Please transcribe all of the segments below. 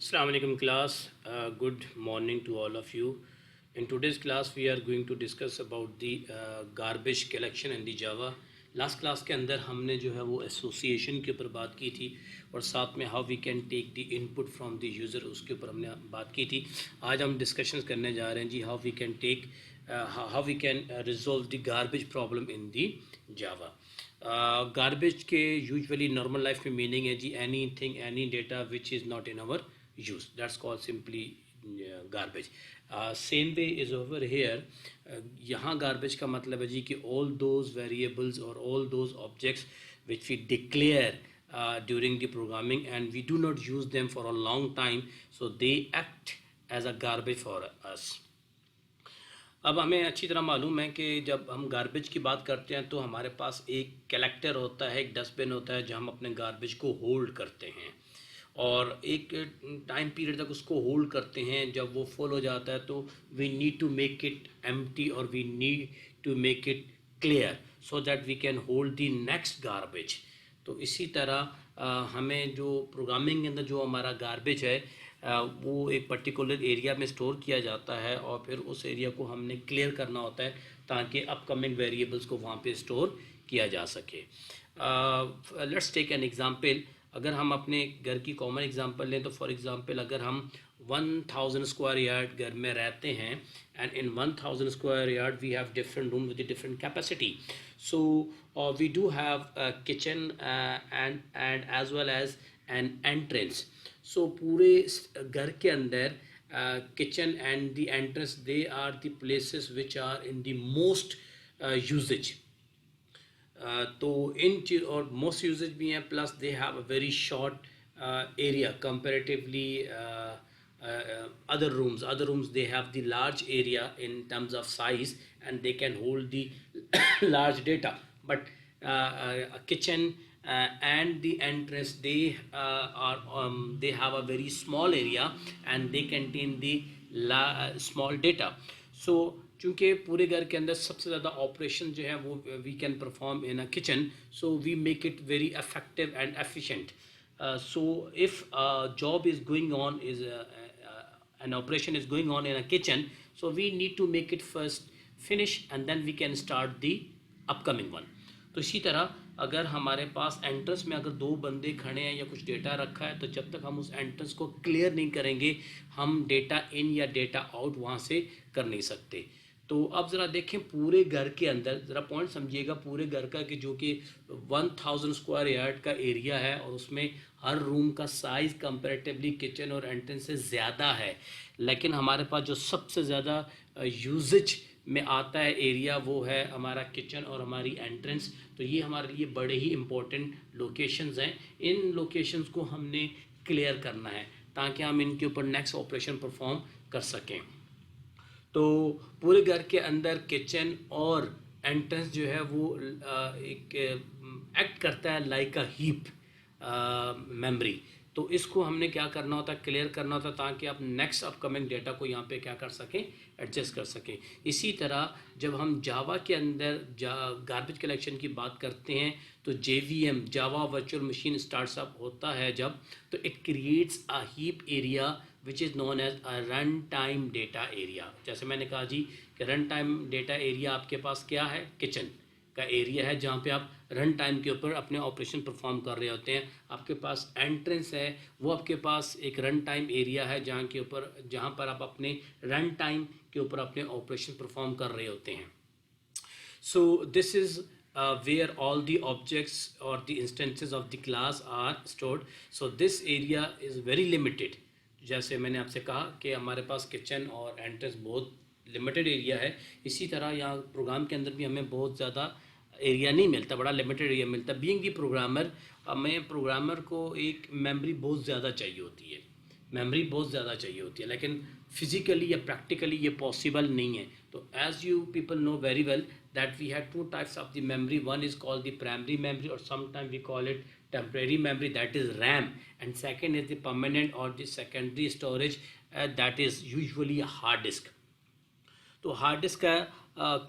Assalamu alaikum class. Good morning to all of you. In today's class we are going to discuss about the garbage collection in the Java. Last class के अंदर हमने जो है वो association के ऊपर बात की थी और साथ में how we can take the input from the user उसके ऊपर हमने बात की थी. आज हम डिस्कशंस करने जा रहे हैं जी how we can take how we can resolve the garbage problem in the Java. Garbage के यूजुअली नॉर्मल लाइफ में मीनिंग है जी anything any data which is not in our use. That's called simply garbage. Same way is over here. यहाँ garbage का मतलब है जी कि all those variables or all those objects which we declare during the programming and we do not use them for a long time, so they act as a garbage for us. अब हमें अच्छी तरह मालूम है कि जब हम garbage की बात करते हैं तो हमारे पास एक कलेक्टर होता है, एक डस्टबिन होता है जहाँ हम अपने गार्बेज को होल्ड करते हैं और एक टाइम पीरियड तक उसको होल्ड करते हैं. जब वो फुल हो जाता है तो we need to make it empty और we need to make it clear so that we can hold the next garbage. तो इसी तरह हमें जो प्रोग्रामिंग के अंदर जो हमारा गार्बेज है वो एक पर्टिकुलर एरिया में स्टोर किया जाता है और फिर उस एरिया को हमने क्लियर करना होता है ताकि अपकमिंग वेरिएबल्स को वहाँ पे स्टोर किया जा सके. Let's take an example. अगर हम अपने घर की कॉमन एग्जांपल लें तो फॉर एग्जांपल अगर हम 1000 स्क्वायर यार्ड घर में रहते हैं and in 1000 square yard we have different room with different capacity. So we do have kitchen and as well as an entrance. So पूरे घर के अंदर kitchen and the entrance they are the places which are in the most usages. तो इन चीज और most usages भी हैं plus they have a very short area comparatively other rooms they have the large area in terms of size and they can hold the large data, but a kitchen and the entrance they they have a very small area and they contain the small data. So चूँकि पूरे घर के अंदर सबसे ज़्यादा operation जो है वो we can perform in a kitchen, so we make it very effective and efficient. So if job is going on is an operation is going on in a kitchen, so we need to make it first finish and then we can start the upcoming one. तो इसी तरह अगर हमारे पास entrance में अगर दो बंदे खड़े हैं या कुछ डेटा रखा है तो जब तक हम उस एंट्रेंस को क्लियर नहीं करेंगे हम डेटा इन या डेटा आउट वहाँ से कर नहीं सकते. तो अब ज़रा देखें पूरे घर के अंदर ज़रा पॉइंट समझिएगा पूरे घर का कि जो कि 1000 स्क्वायर यार्ड का एरिया है और उसमें हर रूम का साइज़ कंपैरेटिवली किचन और एंट्रेंस से ज़्यादा है, लेकिन हमारे पास जो सबसे ज़्यादा यूजेज में आता है एरिया वो है हमारा किचन और हमारी एंट्रेंस. तो ये हमारे लिए बड़े ही इम्पोर्टेंट लोकेशंस हैं. इन लोकेशंस को हमने क्लियर करना है ताकि हम इनके ऊपर नेक्स्ट ऑपरेशन परफॉर्म कर सकें. तो पूरे घर के अंदर किचन और एंट्रेंस जो है वो एक एक्ट करता है लाइक अ हीप मेमोरी. तो इसको हमने क्या करना होता है क्लियर करना होता है ताकि आप नेक्स्ट अपकमिंग डेटा को यहाँ पे क्या कर सकें एडजस्ट कर सकें. इसी तरह जब हम जावा के अंदर गार्बेज कलेक्शन की बात करते हैं तो JVM Java virtual machine starts up होता है जब तो it creates a heap area which is known as a run time data area. जैसे मैंने कहा जी कि रन टाइम डेटा एरिया आपके पास क्या है किचन का एरिया है जहाँ पे आप रन टाइम के ऊपर अपने ऑपरेशन परफॉर्म कर रहे होते हैं. आपके पास एंट्रेंस है वो आपके पास एक रन टाइम एरिया है जहाँ पर आप अपने रन टाइम के ऊपर अपने ऑपरेशन परफॉर्म कर रहे होते हैं. So this is where all the objects or the instances of the class are stored. So this area is very limited. जैसे मैंने आपसे कहा कि हमारे पास किचन और एंट्रेंस बहुत लिमिटेड एरिया है, इसी तरह यहाँ प्रोग्राम के अंदर भी हमें बहुत ज़्यादा एरिया नहीं मिलता, बड़ा लिमिटेड एरिया मिलता. बीइंग दी प्रोग्रामर हमें प्रोग्रामर को एक मेमोरी बहुत ज़्यादा चाहिए होती है, लेकिन फिज़िकली या प्रैक्टिकली ये पॉसिबल नहीं है. तो as you people know very well that we have two types of the memory. One is called the primary memory और sometime we call it temporary memory, that is RAM, and second is the permanent or the secondary storage, that is usually a hard disk. तो hard disk का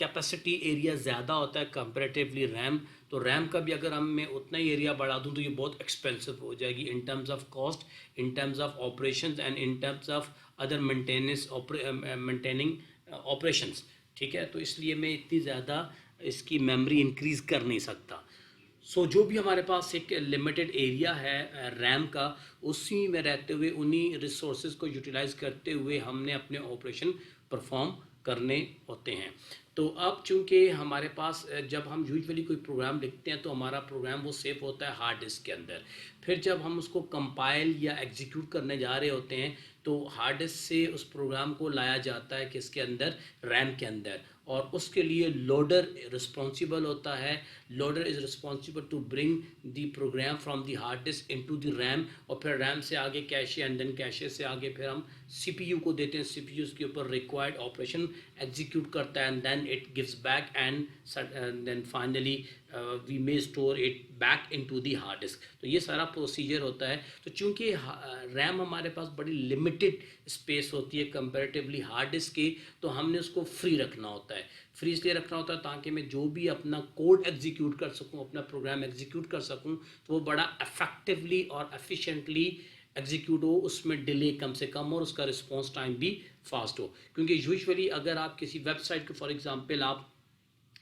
capacity area ज़्यादा होता है comparatively RAM. तो RAM का भी अगर हम मैं उतना ही एरिया बढ़ा दूं तो ये बहुत एक्सपेंसिव हो जाएगी in terms of cost, in terms of operations and in terms of other maintaining operations. ठीक है, तो इसलिए मैं इतनी ज़्यादा इसकी मेमोरी इंक्रीज़ कर नहीं सकता। सो जो भी हमारे पास एक लिमिटेड एरिया है रैम का, उसी में रहते हुए उन्हीं रिसोर्सेज को यूटिलाइज करते हुए हमने अपने ऑपरेशन परफॉर्म करने होते हैं। तो अब चूंकि हमारे पास जब हम यूजुअली कोई प्रोग्राम लिखते हैं तो हमारा प्रोग्राम वो सेव होता है हार्ड डिस्क के अंदर। फिर जब हम उसको कंपाइल या एग्जीक्यूट करने जा रहे होते हैं तो हार्ड डिस्क से उस प्रोग्राम को लाया जाता है किसके अंदर, रैम के अंदर, और उसके लिए लोडर रिस्पॉन्सिबल होता है। Loader is responsible to bring the program from the hard disk into the RAM, और फिर रैम से आगे कैशे एंड देन कैशे से आगे फिर हम सीपीयू को देते हैं। सीपीयू के ऊपर रिक्वायर्ड ऑपरेशन एग्जीक्यूट करता है and then it gives back and then finally we may store it back into the hard disk. तो ये सारा प्रोसीजर होता है। तो चूंकि रैम हमारे पास बड़ी लिमिटेड स्पेस होती है कंपैरेटिवली हार्ड डिस्क की, तो हमने उसको फ्री रखना होता है। फ्री इसलिए रखना होता है ताकि मैं जो भी अपना कोड एग्जीक्यूट कर सकूं, अपना प्रोग्राम एग्जीक्यूट कर सकूं, तो वो बड़ा इफेक्टिवली और एफिशिएंटली एग्जीक्यूट हो, उसमें डिले कम से कम और उसका रिस्पॉन्स टाइम भी फास्ट हो। क्योंकि यूजुअली अगर आप किसी वेबसाइट को फॉर एग्जांपल आप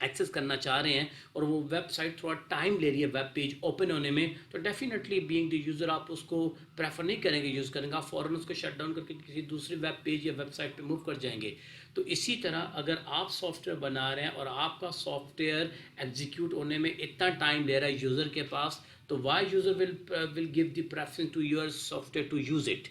एक्सेस करना चाह रहे हैं और वो वेबसाइट थोड़ा टाइम ले रही है वेब पेज ओपन होने में, तो डेफिनेटली बीइंग द यूज़र आप उसको प्रेफर नहीं करेंगे यूज़ करेंगे, आप फ़ौरन उसको शट डाउन करके किसी दूसरी वेब पेज या वेबसाइट पे मूव कर जाएंगे। तो इसी तरह अगर आप सॉफ्टवेयर बना रहे हैं और आपका सॉफ्टवेयर एग्जीक्यूट होने में इतना टाइम ले रहा है यूज़र के पास, तो why user will give the preference to your software to use it.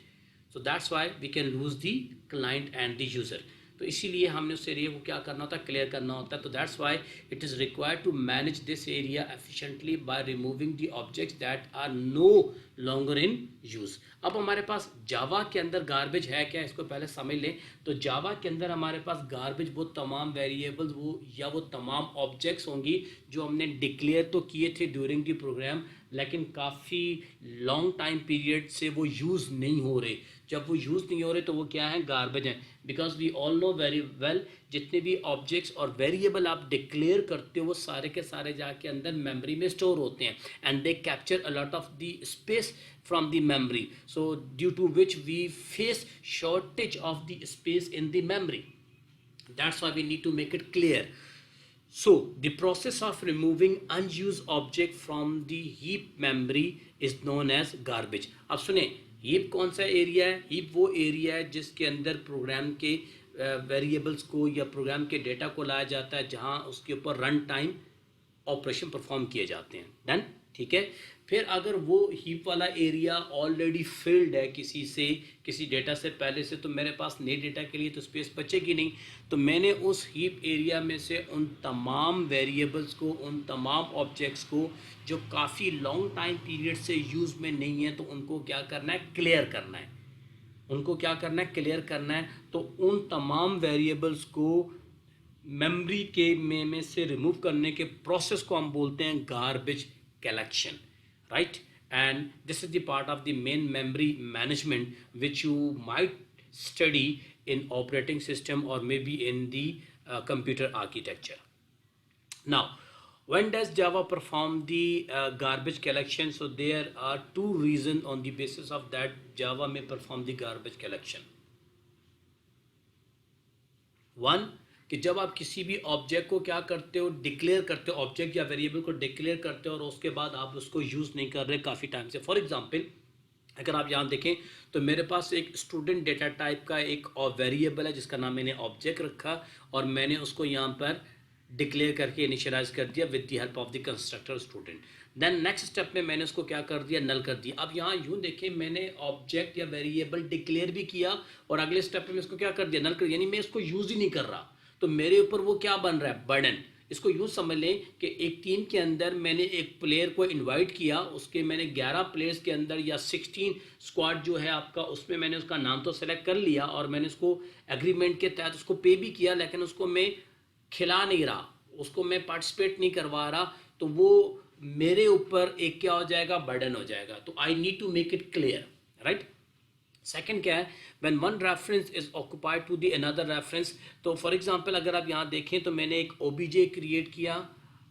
So that's why we can lose the client and the user. तो इसीलिए हमने उस एरिया को क्या करना होता है, क्लियर करना होता है। तो that's why it is required to manage this area efficiently by removing the objects that are no longer in use. अब हमारे पास जावा के अंदर गार्बेज है क्या, इसको पहले समझ लें। तो जावा के अंदर हमारे पास गार्बेज वो तमाम वेरिएबल्स वो या वो तमाम ऑब्जेक्ट्स होंगी जो हमने डिक्लेयर तो किए थे ड्यूरिंग द प्रोग्राम, लेकिन काफ़ी लॉन्ग टाइम पीरियड से वो यूज़ नहीं हो रहे। जब वो यूज़ नहीं हो रहे तो वो क्या है, गार्बेज हैं। Because we all know very well जितने भी ऑब्जेक्ट्स और वेरिएबल आप डिक्लेयर करते हो वो सारे के सारे जाके अंदर मेमोरी में स्टोर होते हैं and they capture a lot of the space from the memory, so due to which we face shortage of the space in the memory. That's why we need to make it clear. So the process of removing unused object from the heap memory is known as garbage. अब सुने, heap कौन सा area है? Heap वो area है जिसके अंदर programme के वेरिएबल्स को या प्रोग्राम के डेटा को लाया जाता है, जहां उसके ऊपर रन टाइम ऑपरेशन परफॉर्म किए जाते हैं। डन, ठीक है। फिर अगर वो हीप वाला एरिया ऑलरेडी फिल्ड है किसी डेटा से पहले से, तो मेरे पास नए डेटा के लिए तो स्पेस बचेगी नहीं। तो मैंने उस हीप एरिया में से उन तमाम वेरिएबल्स को, उन तमाम ऑब्जेक्ट्स को जो काफ़ी लॉन्ग टाइम पीरियड से यूज़ में नहीं है, तो उनको क्या करना है, क्लियर करना है। उनको क्या करना है, क्लियर करना है। तो उन तमाम वेरिएबल्स को मेमोरी के में से रिमूव करने के प्रोसेस को हम बोलते हैं garbage collection, right? And this is the part of the main memory management which you might study in operating system or maybe in the computer architecture. Now, when does Java perform the garbage collection? So there are two reasons on the basis of that Java may perform the garbage collection. One, कि जब आप किसी भी object को क्या करते हो, declare करते हो, ऑब्जेक्ट या वेरिएबल को डिक्लेयर करते हो और उसके बाद आप उसको यूज़ नहीं कर रहे काफ़ी टाइम से। फॉर एग्जांपल अगर आप यहाँ देखें तो मेरे पास एक स्टूडेंट डेटा टाइप का एक वेरिएबल है जिसका नाम मैंने ऑब्जेक्ट रखा और मैंने उसको यहाँ पर डिक्लेयर करके इनिशियलाइज कर दिया with the help of the constructor student. Then next step में मैंने उसको क्या कर दिया, नल कर दिया। अब यहाँ यूँ देखें, मैंने ऑब्जेक्ट या वेरिएबल डिक्लेयर भी किया और अगले स्टेप में इसको क्या कर दिया, नल कर दिया, यानी मैं इसको यूज़ ही नहीं कर रहा। तो मेरे ऊपर वो क्या बन रहा है, बर्डन। इसको यूँ समझ लें कि एक टीम के अंदर मैंने एक प्लेयर को इनवाइट किया, उसके मैंने 11 प्लेयर्स के अंदर या 16 स्क्वाड जो है आपका, उसमें मैंने उसका नाम तो सेलेक्ट कर लिया और मैंने उसको एग्रीमेंट के तहत उसको पे भी किया, लेकिन उसको मैं खिला नहीं रहा, उसको मैं पार्टिसिपेट नहीं करवा रहा। तो वो मेरे ऊपर एक क्या हो जाएगा, बर्डन हो जाएगा। तो I need to make it clear, right. Second क्या है, when one reference is occupied to the another reference। तो फॉर एग्जांपल अगर आप यहाँ देखें तो मैंने एक obj क्रिएट किया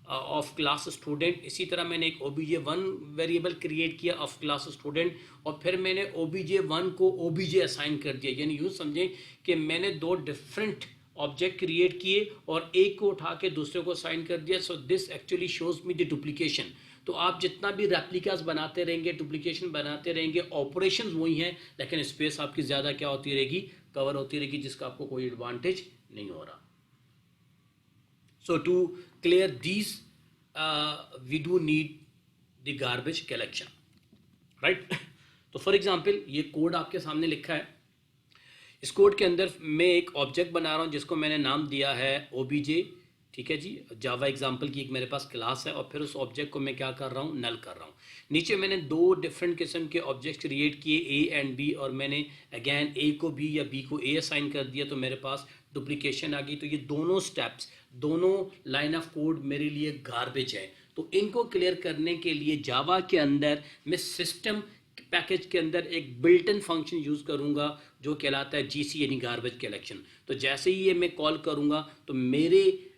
ऑफ क्लास स्टूडेंट, इसी तरह मैंने एक obj1 वेरिएबल क्रिएट किया ऑफ क्लास स्टूडेंट, और फिर मैंने obj1 को obj असाइन कर दिया। यानी यूँ समझें कि मैंने दो डिफरेंट ऑब्जेक्ट क्रिएट किए और एक को उठा के दूसरे को असाइन कर दिया। So this actually shows me the duplication. तो आप जितना भी रेप्लिकास बनाते रहेंगे, डुप्लीकेशन बनाते रहेंगे, ऑपरेशंस वही हैं, लेकिन स्पेस आपकी ज़्यादा क्या होती रहेगी, कवर होती रहेगी, जिसका आपको कोई एडवांटेज नहीं हो रहा। So to clear these, we do need the garbage collection, right? तो फॉर एग्जाम्पल ये कोड आपके सामने लिखा है। इस कोड के अंदर मैं एक ऑब्जेक्ट बना रहा हूँ जिसको मैंने नाम दिया है obj, ठीक है जी। जावा एग्जाम्पल की एक मेरे पास क्लास है, और फिर उस ऑब्जेक्ट को मैं क्या कर रहा हूँ, नल कर रहा हूँ। नीचे मैंने दो डिफरेंट किस्म के ऑब्जेक्ट्स क्रिएट किए, ए एंड बी, और मैंने अगैन ए को बी या बी को ए असाइन कर दिया, तो मेरे पास डुप्लीकेशन आ गई। तो ये दोनों स्टेप्स, दोनों लाइन ऑफ कोड मेरे लिए गार्बेज है। तो इनको क्लियर करने के लिए जावा के अंदर मैं सिस्टम पैकेज के अंदर एक बिल्ट इन फंक्शन यूज़ करूँगा जो कहलाता है जीसी, यानी गार्बेज कलेक्शन। तो जैसे ही ये मैं कॉल करूँगा तो मेरे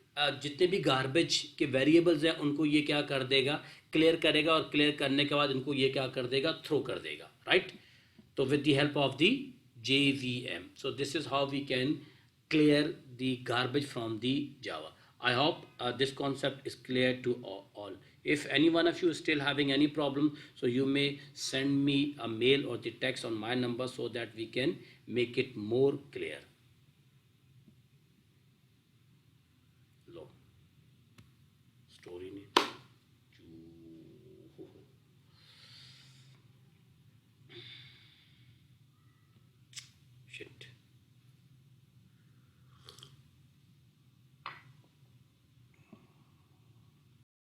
जितने भी गार्बेज के वेरिएबल्स हैं उनको ये क्या कर देगा, क्लियर करेगा, और क्लियर करने के बाद इनको ये क्या कर देगा, थ्रो कर देगा, राइट। तो with the help of the JVM, so this is how we can clear the garbage from the Java. I hope this concept is clear to all. If any one of you is still having any problem, so you may send me a mail or the text on my number so that we can make it more clear.